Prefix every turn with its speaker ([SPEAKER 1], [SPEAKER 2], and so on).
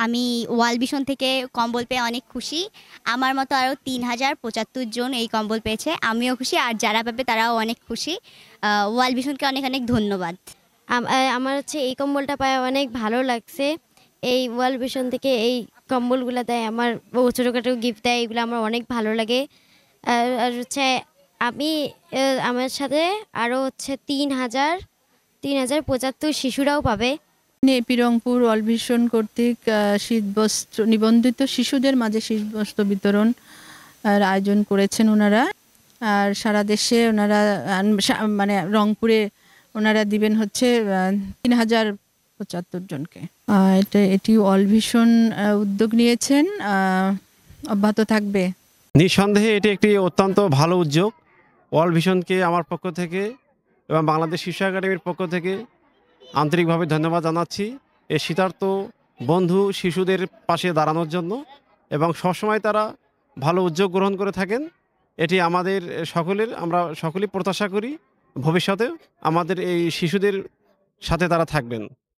[SPEAKER 1] আমি world vision থেকে কম্বল পেয়ে অনেক খুশি। আমার মতো আরও ৩,০৭৫ জন এই কম্বল পেয়েছে, আমিও খুশি, আর যারা পাবে তারাও অনেক খুশি। ওয়ার্ল্ড ভিশনকে অনেক অনেক ধন্যবাদ।
[SPEAKER 2] আমার হচ্ছে এই কম্বলটা পায়ে অনেক ভালো লাগছে। এই ওয়ার্ল্ড ভিশন থেকে এই কম্বলগুলো দেয়, আমার ছোটোখাটো গিফট দেয়, এগুলো আমার অনেক ভালো লাগে। আর হচ্ছে আমি আমার সাথে আরও হচ্ছে ৩,০৭৫ শিশুরাও পাবে।
[SPEAKER 3] পিরংপুর ওয়ার্ল্ড ভিশন কর্তৃক শীতবস্ত্র নিবন্ধিত শিশুদের মাঝে শীতবস্ত্র বিতরণ আয়োজন করেছেন ওনারা। আর সারা দেশে ওনারা মানে রংপুরে ওনারা দিবেন হচ্ছে ৩,০৭৫ জনকে। এটি ওয়ার্ল্ড ভিশন উদ্যোগ নিয়েছেন, অব্যাহত থাকবে।
[SPEAKER 4] নিঃসন্দেহে এটি একটি অত্যন্ত ভালো উদ্যোগ। ওয়ার্ল্ড ভিশনকে আমার পক্ষ থেকে এবং বাংলাদেশ শিশু একাডেমির পক্ষ থেকে আন্তরিকভাবে ধন্যবাদ জানাচ্ছি এই শীতার্ত বন্ধু শিশুদের পাশে দাঁড়ানোর জন্য, এবং সবসময় তারা ভালো উদ্যোগ গ্রহণ করে থাকেন। এটি আমাদের আমরা সকলেই প্রত্যাশা করি ভবিষ্যতে আমাদের এই শিশুদের সাথে তারা থাকবেন।